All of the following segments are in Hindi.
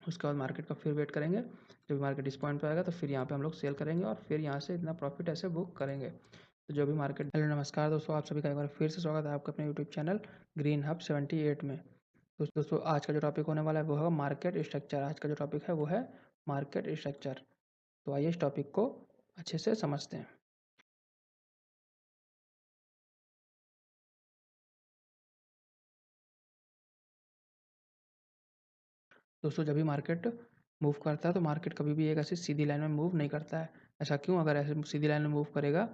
उसके बाद मार्केट का फिर वेट करेंगे, जब मार्केट इस पॉइंट पे आएगा तो फिर यहाँ पे हम लोग सेल करेंगे और फिर यहाँ से इतना प्रॉफिट ऐसे बुक करेंगे। तो जो भी मार्केट। हेलो नमस्कार दोस्तों, आप सभी का एक बार फिर से स्वागत है आपका अपने यूट्यूब चैनल ग्रीन हब 78 में। तो दोस्तों आज का जो टॉपिक होने वाला है वो है मार्केट स्ट्रक्चर। आज का जो टॉपिक है वो है मार्केट स्ट्रक्चर। तो आइए इस टॉपिक को अच्छे से समझते हैं। दोस्तों जब भी मार्केट मूव करता है तो मार्केट कभी भी एक ऐसी सीधी लाइन में मूव नहीं करता है। ऐसा क्यों? अगर ऐसे सीधी लाइन में मूव करेगा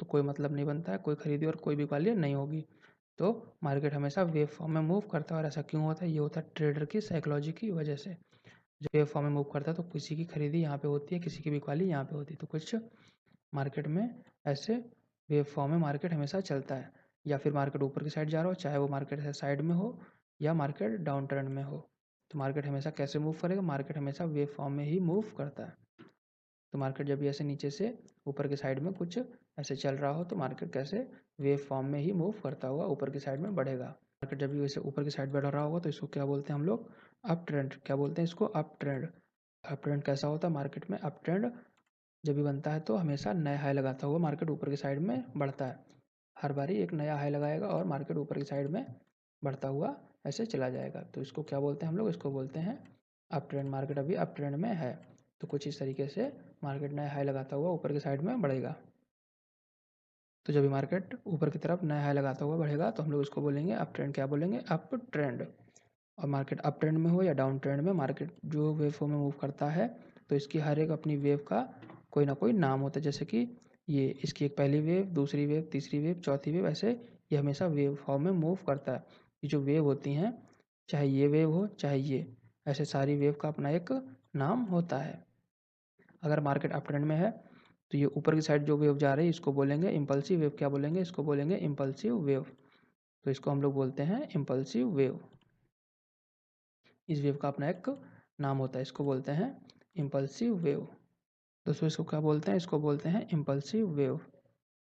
तो कोई मतलब नहीं बनता है, कोई खरीदी और कोई बिकवाली नहीं होगी। तो मार्केट हमेशा वेव फॉर्म में मूव करता है। और ऐसा क्यों होता है? ये होता है ट्रेडर की साइकोलॉजी की वजह से। जब वेव फॉर्म में मूव करता है तो किसी की खरीदी यहाँ पे होती है, किसी की बिकवाली यहाँ पे होती है। तो कुछ मार्केट में ऐसे वेव फॉर्म में मार्केट हमेशा चलता है। या फिर मार्केट ऊपर की साइड जा रहा हो, चाहे वो मार्केट ऐसे साइड में हो या मार्केट डाउन ट्रेंड में हो, तो मार्केट हमेशा कैसे मूव करेगा? मार्केट हमेशा वेव फॉर्म में ही मूव करता है। तो मार्केट जब भी ऐसे नीचे से ऊपर की साइड में कुछ ऐसे चल रहा हो तो मार्केट कैसे वेव फॉर्म में ही मूव करता हुआ ऊपर की साइड में बढ़ेगा। मार्केट जब भी वैसे ऊपर की साइड बढ़ रहा होगा तो इसको क्या बोलते हैं हम लोग? Up trend. क्या बोलते हैं इसको? Up trend. अप ट्रेंड कैसा होता है मार्केट में? अप ट्रेंड जब भी बनता है तो हमेशा नया हाई लगाता हुआ मार्केट ऊपर की साइड में बढ़ता है। हर बारी एक नया हाई लगाएगा और मार्केट ऊपर की साइड में बढ़ता हुआ ऐसे चला जाएगा। तो इसको क्या बोलते हैं हम लोग? इसको बोलते हैं अप ट्रेंड। मार्केट अभी अप ट्रेंड में है तो कुछ इस तरीके से मार्केट नया हाई लगाता हुआ ऊपर की साइड में बढ़ेगा। तो जब भी मार्केट ऊपर की तरफ नया हाई लगाता हुआ बढ़ेगा तो हम लोग इसको बोलेंगे अप ट्रेंड। क्या बोलेंगे? Up trend. और मार्केट अप ट्रेंड में हो या डाउन ट्रेंड में, मार्केट जो वेव फॉर्म में मूव करता है तो इसकी हर एक अपनी वेव का कोई ना कोई नाम होता है। जैसे कि ये इसकी एक पहली वेव, दूसरी वेव, तीसरी वेव, चौथी वेव, ऐसे ये हमेशा वेव फॉर्म में मूव करता है। ये जो वेव होती हैं, चाहे ये वेव हो चाहे ये, ऐसे सारी वेव का अपना एक नाम होता है। अगर मार्केट अप ट्रेंड में है तो ये ऊपर की साइड जो वेव जा रही है इसको बोलेंगे इम्पल्सिव वेव। क्या बोलेंगे? इसको बोलेंगे इम्पल्सिव वेव। तो इसको हम लोग बोलते हैं इम्पल्सिव वेव। इस वेव का अपना एक नाम होता है, इसको बोलते हैं इम्पल्सिव वेव। दोस्तों इसको क्या बोलते हैं? इसको बोलते हैं इम्पल्सिव वेव।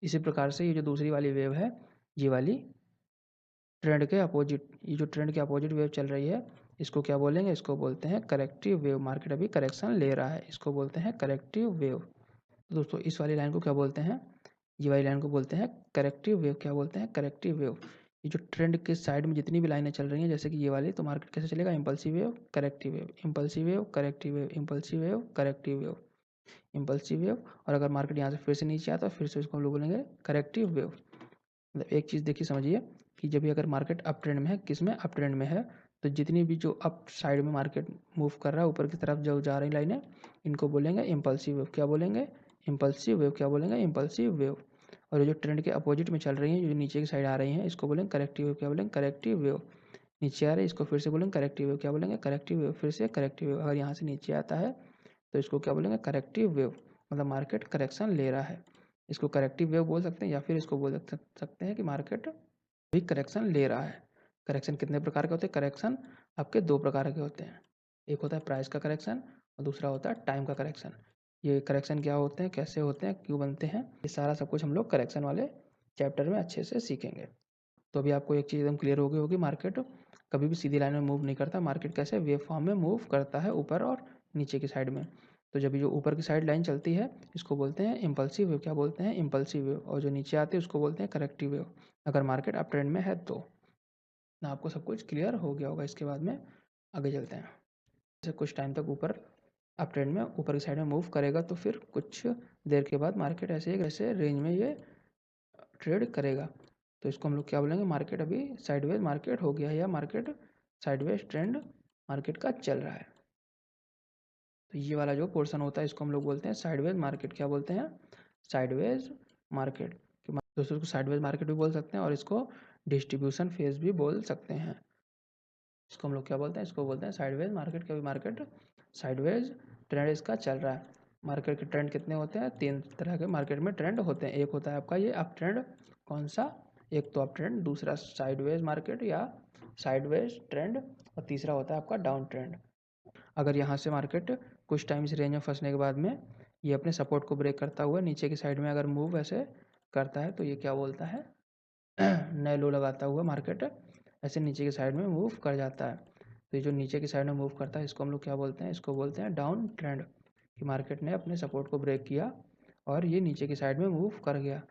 इसी प्रकार से ये जो दूसरी वाली वेव है, ये वाली ट्रेंड के अपोजिट, ये जो ट्रेंड के अपोजिट वेव चल रही है इसको क्या बोलेंगे? इसको बोलते हैं करेक्टिव वेव। मार्केट अभी करेक्शन ले रहा है, इसको बोलते हैं करेक्टिव वेव। तो दोस्तों इस वाली लाइन को क्या बोलते हैं? ये वाली लाइन को बोलते हैं करेक्टिव वेव। क्या बोलते हैं? Corrective wave. ये जो ट्रेंड के साइड में जितनी भी लाइनें चल रही हैं जैसे कि ये वाली, तो मार्केट कैसे चलेगा? Impulsive wave, corrective wave, impulsive wave, corrective wave, impulsive wave, corrective wave, impulsive wave. और अगर मार्केट यहाँ से फिर से नीचे आता है फिर से इसको हम लोग बोलेंगे करेक्टिव वेव। मतलब एक चीज़ देखिए, समझिए कि जब भी अगर मार्केट अप ट्रेंड में है, किस में? अप ट्रेंड में है, तो जितनी भी जो अप साइड में मार्केट मूव कर रहा है ऊपर की तरफ जो जा रही लाइनें, इनको बोलेंगे इम्पल्सिव वेव। क्या बोलेंगे? Impulsive wave. क्या बोलेंगे? Impulsive wave. और ये जो ट्रेंड के अपोजिट में चल रही हैं, जो नीचे की साइड आ रही हैं, इसको बोलेंगे करेक्टिव वेव। क्या बोलेंगे? Corrective wave. नीचे आ रही है इसको फिर से बोलेंगे करेक्टिव वेव। क्या बोलेंगे? Corrective wave. फिर से करेक्टिव वेव। अगर यहाँ से नीचे आता है तो इसको क्या बोलेंगे? Corrective wave. मतलब मार्केट करेक्शन ले रहा है, इसको करेक्टिव वेव बोल सकते हैं। या फिर इसको बोल सकते हैं कि मार्केट भी करेक्शन ले रहा है। करेक्शन कितने प्रकार के होते हैं? करेक्शन आपके दो प्रकार के होते हैं। एक होता है प्राइस का करेक्शन और दूसरा होता है टाइम का करेक्शन। ये करेक्शन क्या होते हैं, कैसे होते हैं, क्यों बनते हैं, ये सारा सब कुछ हम लोग करेक्शन वाले चैप्टर में अच्छे से सीखेंगे। तो अभी आपको एक चीज़ एकदम क्लियर हो गई होगी, मार्केट कभी भी सीधी लाइन में मूव नहीं करता। मार्केट कैसे वेव फॉर्म में मूव करता है, ऊपर और नीचे की साइड में। तो जब जो ऊपर की साइड लाइन चलती है इसको बोलते हैं इम्पल्सिव वेव। क्या बोलते हैं? Impulsive wave. और जो नीचे आती है उसको बोलते हैं करेक्टिव वेव, अगर मार्केट अप ट्रेंड में है तो। ना आपको सब कुछ क्लियर हो गया होगा। इसके बाद में आगे चलते हैं। जैसे कुछ टाइम तक ऊपर अप ट्रेंड में ऊपर की साइड में मूव करेगा तो फिर कुछ देर के बाद मार्केट ऐसे एक ऐसे रेंज में ये ट्रेड करेगा। तो इसको हम लोग क्या बोलेंगे? मार्केट अभी साइडवेज मार्केट हो गया है या मार्केट साइडवेज ट्रेंड मार्केट का चल रहा है। तो ये वाला जो पोर्शन होता है इसको हम लोग बोलते हैं साइडवेज मार्केट। क्या बोलते हैं? Sideways market. दोस्तों इसको साइडवेज मार्केट भी बोल सकते हैं और इसको डिस्ट्रीब्यूशन फेज भी बोल सकते हैं। इसको हम लोग क्या बोलते हैं? इसको बोलते हैं साइडवेज मार्केट। क्या मार्केट साइडवेज ट्रेंड इसका चल रहा है। मार्केट के ट्रेंड कितने होते हैं? तीन तरह के मार्केट में ट्रेंड होते हैं। एक होता है आपका ये अप ट्रेंड। कौन सा? एक तो अप ट्रेंड, दूसरा साइडवेज मार्केट या साइडवेज ट्रेंड, और तीसरा होता है आपका डाउन ट्रेंड। अगर यहाँ से मार्केट कुछ टाइम इस रेंज में फंसने के बाद में ये अपने सपोर्ट को ब्रेक करता हुआ नीचे की साइड में अगर मूव ऐसे करता है तो ये क्या बोलता है? नए लो लगाता हुआ मार्केट ऐसे नीचे की साइड में मूव कर जाता है। तो ये जो नीचे की साइड में मूव करता है इसको हम लोग क्या बोलते हैं, इसको बोलते हैं डाउन ट्रेंड, कि मार्केट ने अपने सपोर्ट को ब्रेक किया और ये नीचे की साइड में मूव कर गया।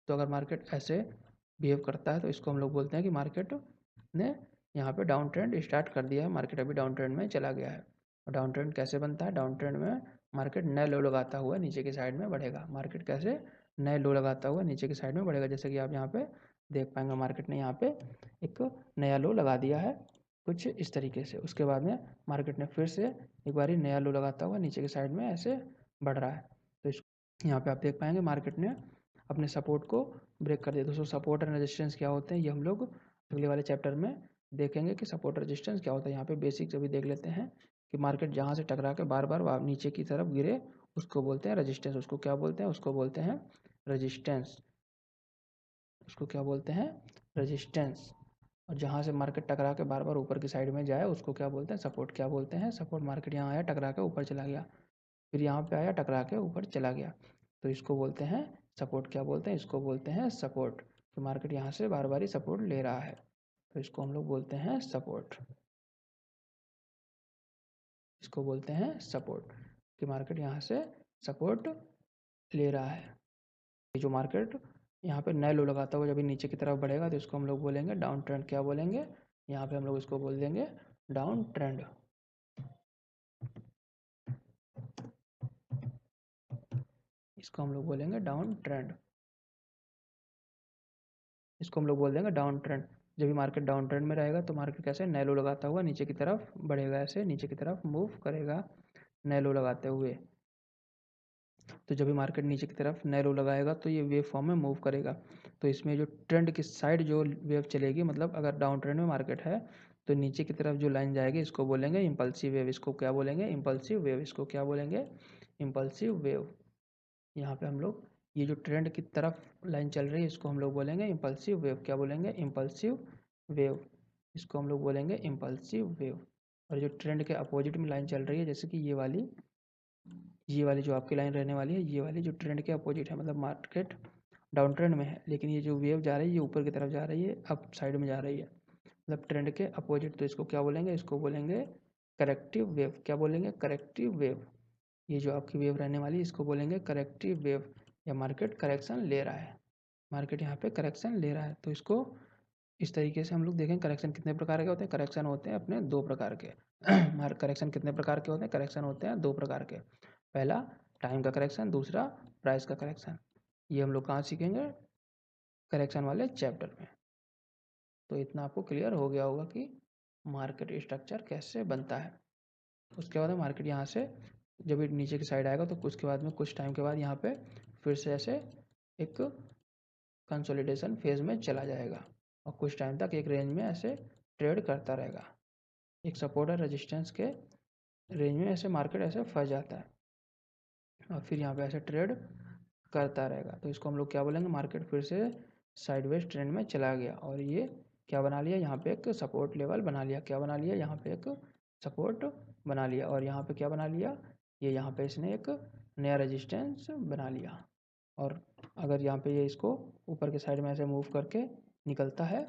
तो अगर मार्केट ऐसे बिहेव करता है तो इसको हम लोग बोलते हैं कि मार्केट ने यहाँ पे डाउन ट्रेंड स्टार्ट कर दिया है, मार्केट अभी डाउन ट्रेंड में चला गया है। और डाउन ट्रेंड कैसे बनता है, डाउन ट्रेंड में मार्केट नए लो लगाता हुआ नीचे की साइड में बढ़ेगा। मार्केट कैसे नए लो लगाता हुआ नीचे की साइड में बढ़ेगा, जैसे कि आप यहाँ पे देख पाएंगे मार्केट ने यहाँ पे एक नया लो लगा दिया है कुछ इस तरीके से। उसके बाद में मार्केट ने फिर से एक बार नया लो लगाता हुआ नीचे की साइड में ऐसे बढ़ रहा है। तो इस यहाँ पे आप देख पाएंगे मार्केट ने अपने सपोर्ट को ब्रेक कर दिया। दोस्तों सपोर्ट एंड रेजिस्टेंस क्या होते हैं ये हम लोग अगले वाले चैप्टर में देखेंगे कि सपोर्ट रेजिस्टेंस क्या होता है। यहाँ पे बेसिक्स अभी देख लेते हैं कि मार्केट जहाँ से टकरा के बार बार नीचे की तरफ गिरे उसको बोलते हैं रेजिस्टेंस। उसको क्या बोलते हैं, उसको बोलते हैं रेजिस्टेंस। उसको क्या बोलते हैं, रेजिस्टेंस। और जहाँ से मार्केट टकरा के बार बार ऊपर की साइड में जाए उसको क्या बोलते हैं, सपोर्ट। क्या बोलते हैं, सपोर्ट। मार्केट यहाँ आया टकरा के ऊपर चला गया, फिर यहाँ पे आया टकरा के ऊपर चला गया, तो इसको बोलते हैं सपोर्ट। क्या बोलते हैं, इसको बोलते हैं सपोर्ट। तो मार्केट यहाँ से बार बार ही सपोर्ट ले रहा है तो इसको हम लोग बोलते हैं सपोर्ट। इसको बोलते हैं सपोर्ट कि मार्केट यहाँ से सपोर्ट ले रहा है। ये जो मार्केट यहाँ पे नए लो लगाता हुआ जब नीचे की तरफ बढ़ेगा तो इसको हम लोग बोलेंगे डाउन ट्रेंड। क्या बोलेंगे, यहाँ पे हम लोग इसको बोल देंगे डाउन ट्रेंड। इसको हम लोग बोलेंगे डाउन ट्रेंड। इसको हम लोग बोल देंगे डाउन ट्रेंड। जब भी मार्केट डाउन ट्रेंड में रहेगा तो मार्केट कैसे नए लो लगाता हुआ नीचे की तरफ बढ़ेगा, ऐसे नीचे की तरफ मूव करेगा नए लो लगाते हुए। तो जब भी मार्केट नीचे की तरफ नए लो लगाएगा तो ये वेव फॉर्म में मूव करेगा। तो इसमें जो ट्रेंड की साइड जो वेव चलेगी, मतलब अगर डाउन ट्रेंड में मार्केट है तो नीचे की तरफ जो लाइन जाएगी इसको बोलेंगे इम्पल्सिव वेव। इसको क्या बोलेंगे, इम्पल्सिव वेव। इसको क्या बोलेंगे, इम्पल्सिव वेव। यहाँ पे हम लोग ये जो ट्रेंड की तरफ लाइन चल रही है इसको हम लोग बोलेंगे इम्पल्सिव वेव। क्या बोलेंगे, इम्पल्सिव वेव। इसको हम लोग बोलेंगे इम्पल्सिव वेव। और जो ट्रेंड के अपोजिट में लाइन चल रही है जैसे कि ये वाली जो आपकी लाइन रहने वाली है, ये वाली जो ट्रेंड के अपोजिट है, मतलब मार्केट डाउन ट्रेंड में है लेकिन ये जो वेव जा रही है ये ऊपर की तरफ जा रही है, अप साइड में जा रही है, मतलब ट्रेंड के अपोजिट। तो इसको क्या बोलेंगे, इसको बोलेंगे करेक्टिव वेव। क्या बोलेंगे, करेक्टिव वेव। ये जो आपकी वेव रहने वाली है इसको बोलेंगे करेक्टिव वेव, या मार्केट करेक्शन ले रहा है। मार्केट यहाँ पे करेक्शन ले रहा है तो इसको इस तरीके से हम लोग देखें। करेक्शन कितने प्रकार के होते हैं, करेक्शन होते हैं अपने दो प्रकार के। करेक्शन कितने प्रकार के होते हैं, करेक्शन होते हैं दो प्रकार के। पहला टाइम का करेक्शन, दूसरा प्राइस का करेक्शन। ये हम लोग कहाँ सीखेंगे, करेक्शन वाले चैप्टर में। तो इतना आपको क्लियर हो गया होगा कि मार्केट स्ट्रक्चर कैसे बनता है। उसके बाद मार्केट यहाँ से जब ये नीचे की साइड आएगा तो उसके बाद में कुछ टाइम के बाद यहाँ पे फिर से ऐसे एक कंसोलिडेशन फेज में चला जाएगा और कुछ टाइम तक एक रेंज में ऐसे ट्रेड करता रहेगा। एक सपोर्ट और रेजिस्टेंस के रेंज में ऐसे मार्केट ऐसे फंस जाता है और फिर यहाँ पे ऐसे ट्रेड करता रहेगा। तो इसको हम लोग क्या बोलेंगे, मार्केट फिर से साइडवेज ट्रेंड में चला गया और ये क्या बना लिया, यहाँ पे एक सपोर्ट लेवल बना लिया। क्या बना लिया, यहाँ पे एक सपोर्ट बना लिया और यहाँ पे क्या बना लिया, ये यहाँ पे इसने एक नया रेजिस्टेंस बना लिया। और अगर यहाँ पे ये इसको ऊपर के साइड में ऐसे मूव करके निकलता है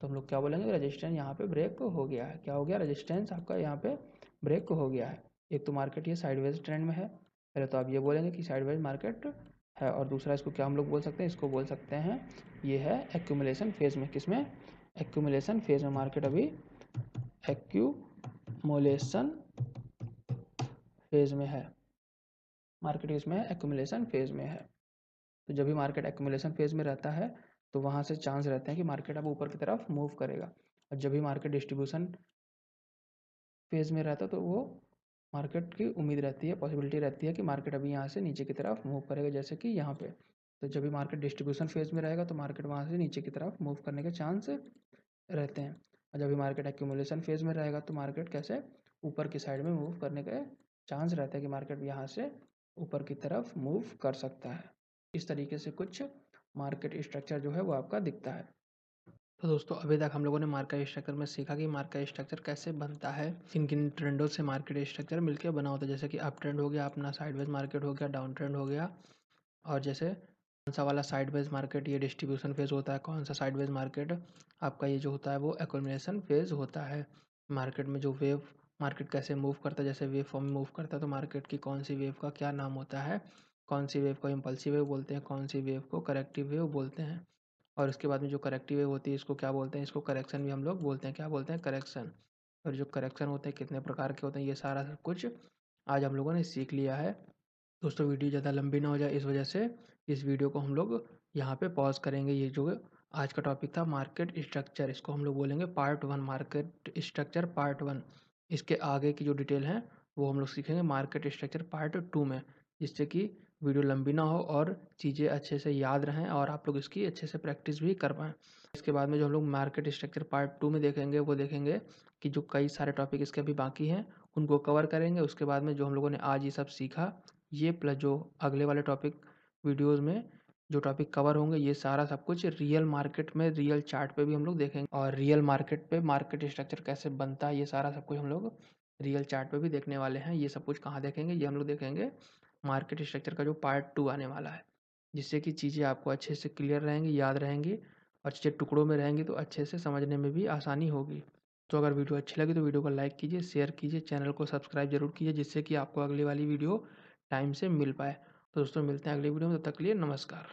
तो हम लोग क्या बोलेंगे, रेजिस्टेंस यहाँ पे ब्रेक हो गया है। क्या हो गया, रेजिस्टेंस आपका यहाँ पे ब्रेक हो गया है। एक तो मार्केट ये साइडवेज ट्रेंड में है, पहले तो आप ये बोलेंगे कि साइडवेज मार्केट है, और दूसरा इसको क्या हम लोग बोल सकते हैं, इसको बोल सकते हैं ये है एक्यूमुलेशन फेज में। किसमें, एक्यूमुलेशन फेज में। मार्केट अभी एक्यूमुलेशन फेज में है। मार्केट इसमें एक्यूमुलेशन फेज में है। तो जब भी मार्केट एक्यूमुलेशन फेज में रहता है तो वहाँ से चांस रहते हैं कि मार्केट अब ऊपर की तरफ मूव करेगा। और जब भी मार्केट डिस्ट्रीब्यूशन फेज में रहता है तो वो मार्केट की उम्मीद रहती है, पॉसिबिलिटी रहती है कि मार्केट अभी यहाँ से नीचे की तरफ मूव करेगा, जैसे कि यहाँ पे। तो जब भी मार्केट डिस्ट्रीब्यूशन फेज में रहेगा तो मार्केट वहाँ से नीचे की तरफ मूव करने के चांस रहते हैं। और जब भी मार्केट एक्यूमुलेशन फेज में रहेगा तो मार्केट कैसे ऊपर की साइड में मूव करने के चांस रहते हैं कि मार्केट यहाँ से ऊपर की तरफ मूव कर सकता है। इस तरीके से कुछ मार्केट स्ट्रक्चर जो है वो आपका दिखता है। तो दोस्तों अभी तक हम लोगों ने मार्केट स्ट्रक्चर में सीखा कि मार्केट स्ट्रक्चर कैसे बनता है, किन किन ट्रेंडों से मार्केट स्ट्रक्चर मिलकर बना होता है। जैसे कि अप ट्रेंड हो गया अपना, साइडवेज मार्केट हो गया, डाउन ट्रेंड हो गया, और जैसे कौन सा वाला साइडवेज मार्केट ये डिस्ट्रीब्यूशन फेज होता है, कौन सा साइडवेज मार्केट आपका ये जो होता है वो एक्यूमुलेशन फेज होता है। मार्केट में जो वेव मार्केट कैसे मूव करता है, जैसे वेव फॉर्म में मूव करता है तो मार्केट की कौन सी वेव का क्या नाम होता है, कौन सी वेव को इम्पल्सिव वेव बोलते हैं, कौन सी वेव को करेक्टिव वेव बोलते हैं। और उसके बाद में जो करेक्टिव वेव होती है इसको क्या बोलते हैं, इसको करेक्शन भी हम लोग बोलते हैं, क्या बोलते हैं, करेक्शन। और जो करेक्शन होते हैं कितने प्रकार के होते हैं, ये सारा सब कुछ आज हम लोगों ने सीख लिया है। दोस्तों वीडियो ज़्यादा लंबी ना हो जाए इस वजह से इस वीडियो को हम लोग यहाँ पे पॉज करेंगे। ये जो आज का टॉपिक था मार्केट स्ट्रक्चर, इसको हम लोग बोलेंगे पार्ट 1, मार्केट स्ट्रक्चर पार्ट 1। इसके आगे की जो डिटेल है वो हम लोग सीखेंगे मार्केट स्ट्रक्चर पार्ट 2 में, जिससे कि वीडियो लंबी ना हो और चीज़ें अच्छे से याद रहें और आप लोग इसकी अच्छे से प्रैक्टिस भी कर पाएँ। इसके बाद में जो हम लोग मार्केट स्ट्रक्चर पार्ट 2 में देखेंगे वो देखेंगे कि जो कई सारे टॉपिक इसके अभी बाकी हैं उनको कवर करेंगे। उसके बाद में जो हम लोगों ने आज ये सब सीखा, ये प्लस जो अगले वाले टॉपिक वीडियोस में जो टॉपिक कवर होंगे, ये सारा सब कुछ रियल मार्केट में रियल चार्ट पे भी हम लोग देखेंगे। और रियल मार्केट पे मार्केट स्ट्रक्चर कैसे बनता है ये सारा सब कुछ हम लोग रियल चार्ट पे भी देखने वाले हैं। ये सब कुछ कहाँ देखेंगे, ये हम लोग देखेंगे मार्केट स्ट्रक्चर का जो पार्ट 2 आने वाला है, जिससे कि चीज़ें आपको अच्छे से क्लियर रहेंगी, याद रहेंगी, अच्छे टुकड़ों में रहेंगी तो अच्छे से समझने में भी आसानी होगी। तो अगर वीडियो अच्छी लगी तो वीडियो को लाइक कीजिए, शेयर कीजिए, चैनल को सब्सक्राइब जरूर कीजिए, जिससे कि आपको अगली वाली वीडियो टाइम से मिल पाए। तो दोस्तों मिलते हैं अगली वीडियो में, तब तक के लिए नमस्कार।